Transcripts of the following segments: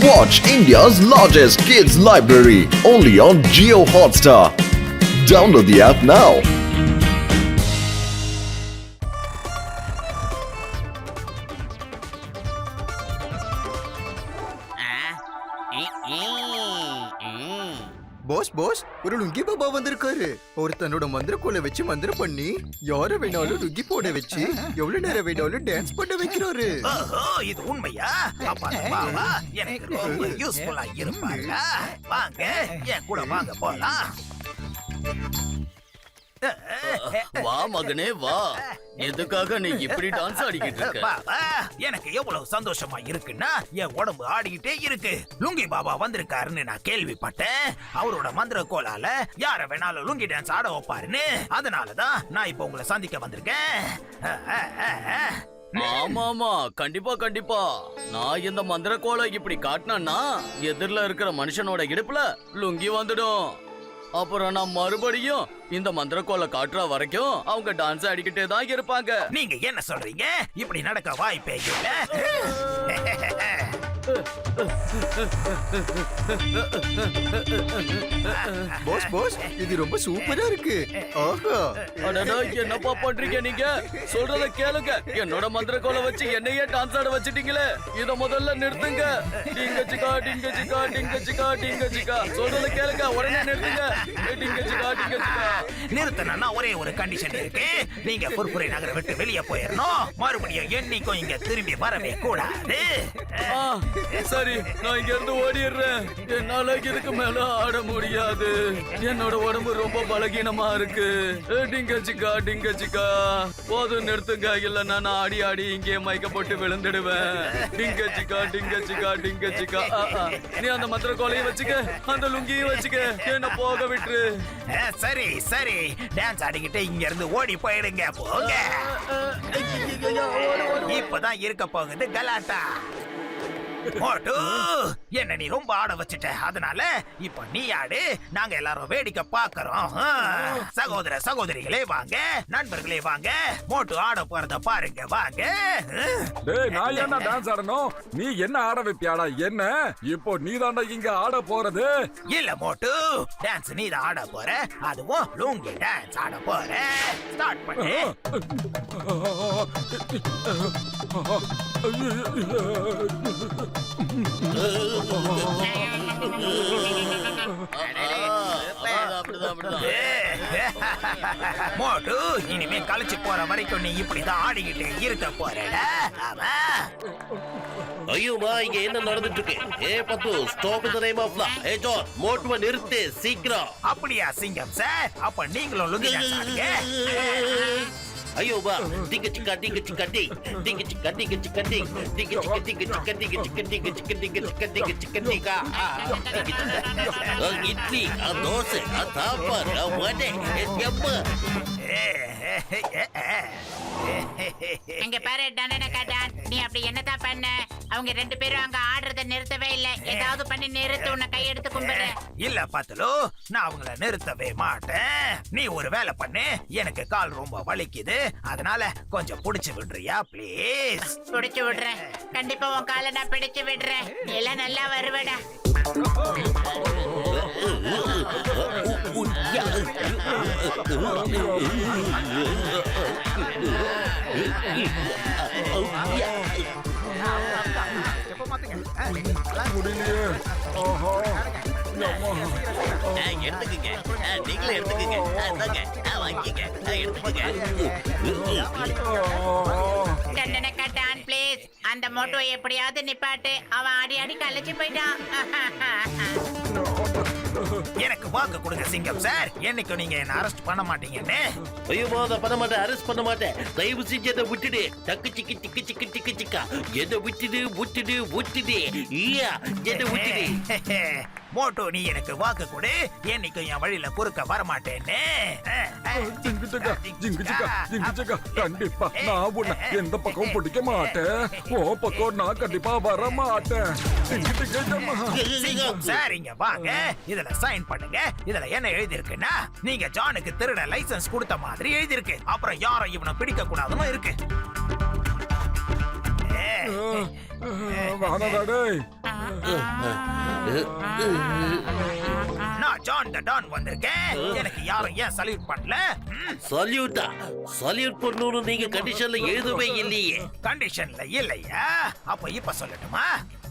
Watch India's largest kids library only on Jio Hotstar. Download the app now. Boss boss ஒரு லுங்கி பாபா வந்திருக்காரு. ஒரு தன்னோட மந்திரக்கோலை வச்சு மந்திரம் பண்ணி யார வேணாலும் லுங்கி போட வச்சு எவ்வளவு நேரம் வேணாலும் டான்ஸ் பண்ண வைக்கிறாரு. இது உண்மையா? அப்ப அந்த பாபா எனக்கு ரொம்ப யூஸ்ஃபுல்லா இருப்பாங்க. வாங்க என் கூட வாங்க போலாம். வா மகனே வா. எதுக்காக நீ இப்படி டான்ஸ் ஆடிக்கிட்டு இருக்க? பாபா எனக்கு எவ்வளவு சந்தோஷமா இருக்குன்னா என் உடம்பு ஆடிக்கிட்டே இருக்கு. லுங்கி பாபா வந்திருக்காருன்னு நான் கேள்விப்பட்டேன். அவரோட மந்திர கோலால யார வேணாலும் லுங்கி டான்ஸ் ஆட வைப்பாருன்னு. அதனாலதான் நான் இப்ப உங்களை சந்திக்க வந்திருக்கேன். ஆமா ஆமா கண்டிப்பா கண்டிப்பா. நான் இந்த மந்திர கோலை இப்படி காட்டினா எதிரில இருக்கிற மனுஷனோட இடுப்புல லுங்கி வந்துடும். அப்புறம் நான் மறுபடியும் இந்த மந்திர கோலை காட்டுற வரைக்கும் அவங்க டான்ஸ் ஆடிக்கிட்டே தான் இருப்பாங்க. நீங்க என்ன சொல்றீங்க? இப்படி நடக்க வாய்ப்பே இல்ல. பாஸ் பாஸ் இது ரொம்ப சூப்பரா இருக்கு. ஆஹா அடடா என்னப்பா பண்றீங்க நீங்க? சொல்றத கேளுங்க. என்னோட மந்திர கோலை வச்சு என்னையே டான்ஸ் ஆட வச்சிட்டீங்களே, இத முதல்ல நிறுத்துங்க. டிங்க சிக்கா டிங்க சிக்கா டிங்க சிக்கா டிங்க சிக்கா. சொல்றத கேளுங்க, உடனே நிறுத்துங்க. டிங்க சிக்கா டிங்க சிக்கா. நிறுத்தணும்னா ஒரே ஒரு கண்டிஷன் இருக்கு. நீங்க புர்புரை நகரை விட்டு வெளியே போயிடணும். மறுபடியும் என்னைக்கும் இங்க திரும்பி வரவே கூடாது. சரி நான் இங்க இருந்து ஓடிடுறேன். என்னால இதுக்கு மேல ஆட முடியாது. என்னோட உடம்பு ரொம்ப பலகீனமா இருக்கு. டிங்க சிக்கா டிங்க சிக்கா. போதும் நிறுத்துங்க, இல்லன்னா நான் ஆடி ஆடி இங்கே மயக்க போட்டு விழுந்துடுவேன். டிங்க சிக்கா டிங்க சிக்கா டிங்க சிக்கா. நீ அந்த மந்திர கோலையும் வச்சுக்க, அந்த லுங்கியும் வச்சுக்க, என்ன போக விட்டுரு. சரி சரி டான்ஸ் ஆடிக்கிட்டு இங்க இருந்து ஓடி போயிடுங்க. போங்க. இப்பதான் இருக்க போகுது கலாட்டா. மோட்டு என்ன நீ ரொம்ப ஆட வச்சுட்ட. அதனால இப்ப நீ ஆடு, நாங்க எல்லாரும் வேடிக்கை பாக்குறோம். சகோதர சகோதரிகளே வாங்க, நண்பர்களே வாங்க, மோட்டு ஆட போறத பாருங்க வாங்க. டேய் நான் என்ன டான்ஸ் ஆடணும்? நீ என்ன ஆட வைப்பியாடா? என்ன இப்போ நீ தாண்டா இங்க ஆட போறது? இல்ல மோட்டு, டான்ஸ் நீ தான் ஆட போற. அதுவும் லுங்கி டான்ஸ் ஆட போற. ஸ்டார்ட் பண்ணு. மோட்டு இனிமே கழிச்சு போற வரைக்கும் நீ இப்படிதான் ஆடிக்கிட்டே இருக்க போறடா. ஐயோமா இங்க என்ன நடந்துட்டு இருக்கு? ஏ பத்து stop the name of law. ஏ ஜான் மோட்டுவ நிறுத்து சீக்கிரம். அப்படியா சிங்கம் சார்? அப்ப நீங்களும் லுங்கி டான்ஸ் ஆடுங்க. ஐயோமா டிங்க சிக்கா டிங்க சிக்கா டிங் டிங்க சிக்கா டிங்க சிக்கா டிங் டிங்க சிக்கா டிங்க சிக்கா டிங்க சிக்கா டிங்க சிக்கா டிங்க சிக்கா டிங்க சிக்கா டிங்கா. இட்லி தோசை சாப்பாடு வடை எம்ம. அங்க பாரு டான், நீ அப்படி என்னதான் பண்ண? அவங்க ரெண்டு பேரும் அங்க ஆடுறத நிறுத்தவே இல்ல. ஏதாவது பண்ணி நிறுத்து, உன்னை கையெடுத்து கும்பிடுறேன். இல்ல பத்துலு, நான் அவங்கள நிறுத்தவே மாட்டேன். நீ ஒரு வேலை பண்ணு. எனக்கு கால் ரொம்ப வலிக்குது, அதனால கொஞ்சம் புடிச்சு விடுறியா ப்ளீஸ்? புடிச்சு விடுறேன், கண்டிப்பா உன் காலை நான் பிடிச்சு விடுறேன். நீ எல்லாம் நல்லா வருவடா. எடுத்துக்கங்க, நீங்களே எடுத்துக்கங்க. வாங்கிக்க எடுத்துக்கங்க. தண்டனக்கா டான் ப்ளீஸ், அந்த மோட்டோ எப்படியாவது நிப்பாட்டு. அவன் ஆடி ஆடி கலைச்சு போயிட்டான். எனக்கு வாக்கு கொடுங்க சிங்கம் சார். என்னைக்கு நீங்க என்ன அரெஸ்ட் பண்ண மாட்டீங்கன்னு. ஐயோ நான் பண்ண மாட்டேன், அரெஸ்ட் பண்ண மாட்டேன். தயவு செஞ்சு அதை விட்டுடு. டக்கு சிக்கி டிக்கு சிக்கி டிக்கு சிக்கா. எதை விட்டுடு விட்டுடு விட்டுடு. ஐயா எதை விட்டுடு. மோட்டோ நீ எனக்கு வாக்கு கொடு, என்னைக்கு என் வழியில குறுக்க வர மாட்டேன்னு. கண்டிப்பா நான் உன்னை எந்த பக்கம் பிடிக்க மாட்டேன். ஓ பக்கம் நான் கண்டிப்பா வர மாட்டேன். சிங்கம் சார் இங்க வாங்க, இதுல சைன் பண்ணுங்க. இதுல என்ன எழுதி இருக்குன்னா, நீங்க ஜானுக்கு திருட லைசன்ஸ் கொடுத்த மாதிரி எழுதி இருக்கு. அப்புறம் யாரும் இவனை பிடிக்க கூடாதுன்னு இருக்கு. வாடா டேய். நான் ஜான் த டான் வந்திருக்கேன். எனக்கு யாரும் ஏன் சல்யூட் பண்ணல? சல்யூட்டா? சல்யூட் பண்ணணும்னு நீங்க கண்டிஷன்ல எதுவுமே இல்லையே. கண்டிஷன்ல இல்லையா? அப்ப இப்ப சொல்லட்டுமா?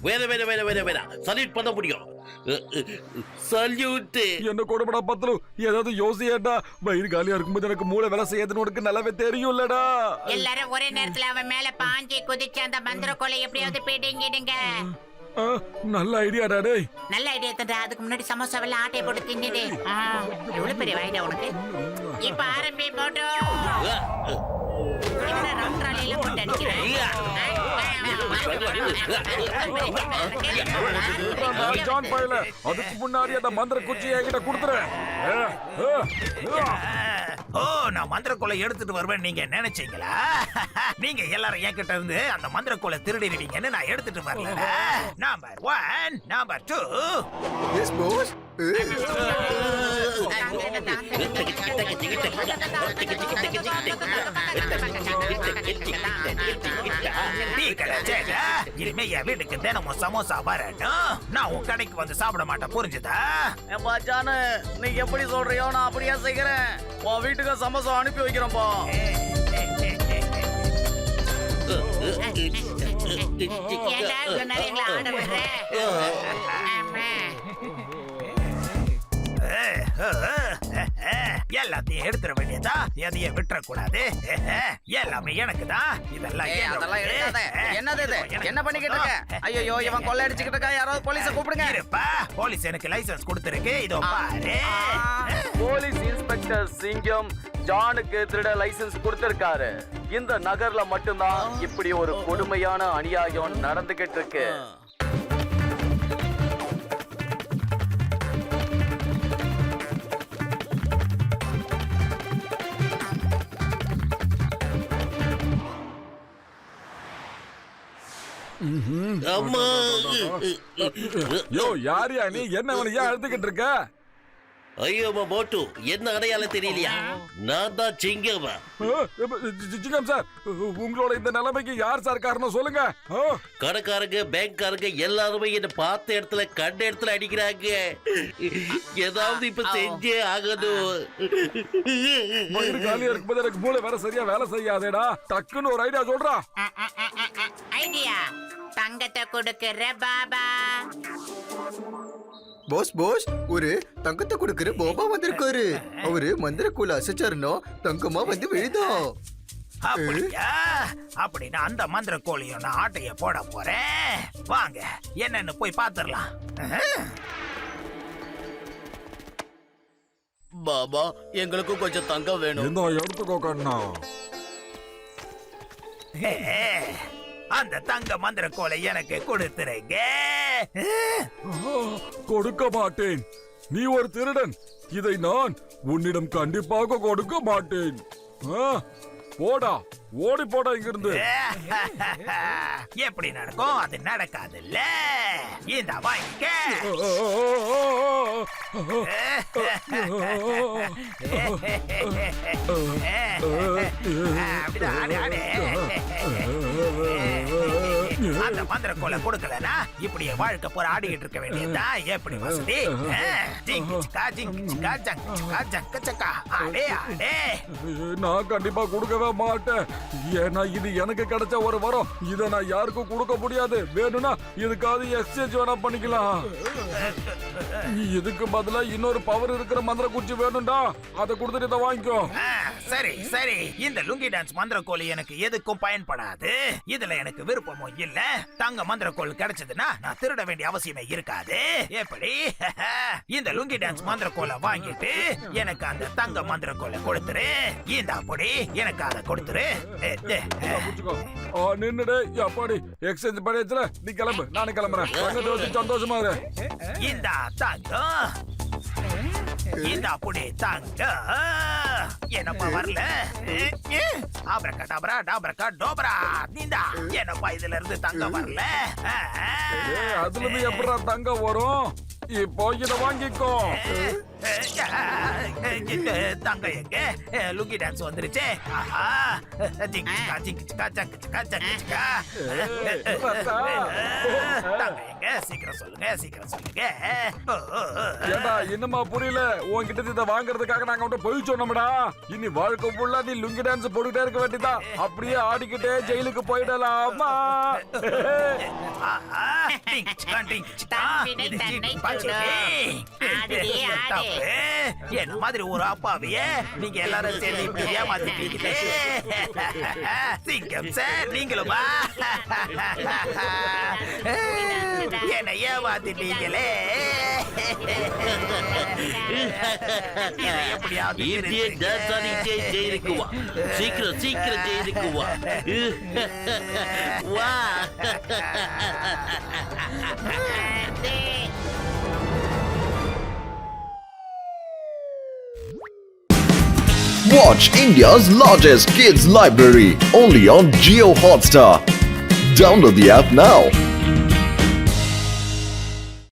வேணா சல்யூட் பண்ண முடியும். சல்யூட். என்ன கொடுமடா பத்தலு, ஏதாவது யோசியேடா. வயிறு காலியா இருக்கும்போது எனக்கு மூளை வேலை செய்யறதுன்னு உனக்கு நல்லாவே தெரியும்லடா. எல்லாரும் ஒரே நேரத்துல அவன் மேல பாஞ்சி குதிச்சு அந்த மந்திர கோலை எப்படியாவது பிடிங்கிடுங்க. நல்ல ஐடியாடா டேய். நல்ல ஐடியா தண்டா. அதுக்கு முன்னாடி சமோசாவெல்லாம் ஆட்டை போட்டு தின்னுடு. எவ்வளவு பெரிய ஐடியா உனக்கு. இப்ப ஆரம்பி போட்டு ரவுண்ட்ராலியில போட்டு அடிக்கிறேன். ஜான் பையல, அதுக்கு முன்னாடி அந்த மந்திர குச்சியை என்கிட்ட கொடுத்துறேன். ஓ, நான் மந்திரக்கோலை எடுத்துட்டு வருவேன் நீங்க நினைச்சீங்களா? நீங்க எல்லாரும் என்கிட்ட இருந்து அந்த மந்திரக்கோலை திருடிடுவீங்கன்னு நான் எடுத்துட்டு வரல. Number 1, number 2. Yes boss. இனிமே என் வீட்டுக்கு தினமும் சமோசா வரணும். நான் உன் கடைக்கு வந்து சாப்பிட மாட்டேன், புரிஞ்சுதா? பாச்சானு நீ எப்படி சொல்றியோ நான் அப்படியே செய்கிறேன். உன் வீட்டுக்கு சமோசா அனுப்பி வைக்கிறேன்ப்பா. ஏன்டா இவ்வளவு நேரம் எங்களை ஆட விடுற? ஆமா. எல்லாத்தையும் எடுத்துட வேண்டியதா, எதையும் விட்டுற கூடாது. எல்லாமே எனக்கு தான். இதெல்லாம் அதெல்லாம் எடுக்காத. என்னது இது? என்ன பண்ணிக்கிட்டு இருக்க? ஐயோ, இவன் கொள்ளை அடிச்சுக்கிட்டு இருக்கா. யாராவது போலீஸை கூப்பிடுங்க. இருப்பா, போலீஸ் எனக்கு லைசென்ஸ் கொடுத்திருக்கு. இதோ பாரு. போலீஸ் இன்ஸ்பெக்டர் சிங்கம் ஜானுக்கு திருட லைசென்ஸ் கொடுத்திருக்காரு. இந்த நகர்ல மட்டும்தான் இப்படி ஒரு கொடுமையான அநியாயம் நடந்துகிட்டு இருக்கு. அம்மா. யோ, யாரியா நீ? என்ன அவனை ஏன் அழுத்துக்கிட்டு இருக்க? ஐயோ மோட்டு, என்ன அடையாளம் தெரியலையா? நான் தான் சிங்கமா. சிங்கம் சார், உங்களோட இந்த நிலைமைக்கு யார் சார் காரணம் சொல்லுங்க. கடைக்காரங்க, பேங்க்காரங்க எல்லாருமே என்ன பார்த்த இடத்துல கண்ட இடத்துல அடிக்கிறாங்க. ஏதாவது இப்ப செஞ்சே ஆகணும். வயிறு காலியா இருக்கும்போது எனக்கு மூளை வேற சரியா வேலை செய்யாதேடா. டக்குன்னு ஒரு ஐடியா சொல்றா. ஐடியா, தங்கத்தை கொடுக்கிற பாபா. பாஸ் பாஸ், ஒரு தங்கத்தை கொடுக்கிற பாபா வந்திருக்காரு. அவரு மந்திரக்கோலை அசைச்சாருன்னா தங்கமா வந்து விழுதோம். அப்படியா? அப்படின்னா அந்த மந்திர கோழியும் நான் ஆட்டைய போட போறேன். வாங்க, என்னன்னு போய் பாத்துடலாம். பாபா, எங்களுக்கும் கொஞ்சம் தங்கம் வேணும். இந்த எடுத்துக்கோ கண்ணா. அந்த தங்க மந்திர கோலை எனக்கு கொடுத்துருங்க. கொடுக்க மாட்டேன். நீ ஒரு திருடன். இதை நான் உன்னிடம் கண்டிப்பாக கொடுக்க மாட்டேன். போடா, ஓடி போடா இங்கிருந்து. எப்படி நடக்கும்? அது நடக்காதுல்ல. இந்த வாங்கிக்க. அந்த மந்திர கோலை கொடுக்கலனா இப்படியே வாழ்க்கை போற ஆடிக்கிட்டு இருக்க வேண்டியதா? எப்படி வசதி? நான் கண்டிப்பா கொடுக்கவே மாட்டேன். ஏன்னா இது எனக்கு கிடைச்ச ஒரு வரம். இதை நான் யாருக்கும் கொடுக்க முடியாது. வேணும்னா இதுக்காவது எக்ஸ்சேஞ்ச் வேணா பண்ணிக்கலாம். இதுக்கு பதிலா இன்னொரு பவர் இருக்கிற மந்திர குச்சி வேணும்டா. அதை கொடுத்துட்டு இதை வாங்கிக்கோ. சரி சரி, இந்த லுங்கி டான்ஸ் மந்திர கோல் எனக்கு எதுக்கும் பயன்படாது. இதுல எனக்கு விருப்பமும் இல்ல. தங்க மந்திர கோல் கிடைச்சதுன்னா நான் திருட வேண்டிய அவசியமே இருக்காது. எப்படி? இந்த லுங்கி டான்ஸ் மந்திர கோலை வாங்கிட்டு எனக்கு அந்த தங்க மந்திர கோலை கொடுத்துரு. இந்த அப்படி எனக்கு அதை கொடுத்துரு. நின்னுடு. அப்பாடி எக்ஸ்சேஞ்ச் பண்ணியாச்சுல, நீ கிளம்பு. நானே கிளம்புறேன். சந்தோஷமா இரு. இந்த தங்கம், இந்த அப்படி தங்கம் என்னப்பா வரல? ஆப்ரகடாப்ரா டாப்ரகா டோப்ரா. நீந்தா என்னப்பா இதுல இருந்து தங்கம் வரல? அதுல இருந்து எப்படா தங்கம் வரும்? இப்போ இத வாங்கிக்கோ. தங்க எங்க லுங்கி டான்ஸ் வந்துருச்சு. ஆஹா. ஜிங்கிச்சிக்கா, ஜிங்கிச்சிக்கா, ஜங்கிச்சிக்கா, ஜங்கிச்சிக்கா. தங்க எங்க சீக்கிரம் சொல்லுங்க, சீக்கிரம் சொல்லுங்க. ஏண்டா இன்னுமா புரியல? உன்கிட்ட இதை வாங்குறதுக்காக நாங்க வந்து போய் சொன்னோம்டா. இனி வாழ்க்கை ஃபுல்லா நீ லுங்கி டான்ஸ் போட்டுட்டே இருக்க வேண்டியதா. அப்படியே ஆடிக்கிட்டே ஜெயிலுக்கு போயிடலாமா? ஆஹா. ஜிங்கிச்சிக்கா, ஜிங்கிச்சிக்கா. தன்வினை இது தன்னை ஜிங்கிச்சிக்கா, சுடும். ஆடுடி, ஆடு. தப்பு. என்ன மாதிரி ஒரு அப்பாவிய நீங்க எல்லாரும் சேர்ந்து இப்படி ஏமாத்திட்டீங்களே. சிங்கம் சார் நீங்களுமா? என்ன ஏமாத்திட்டீங்களே. இதை எப்படியாவது இப்படியே டான்ஸ் ஆடிட்டே ஜெயிலுக்கு வா. சீக்கிரம் சீக்கிரம் ஜெயிலுக்கு வா. வா. Watch India's largest kids library only on Geo Hotstar. Download the app now.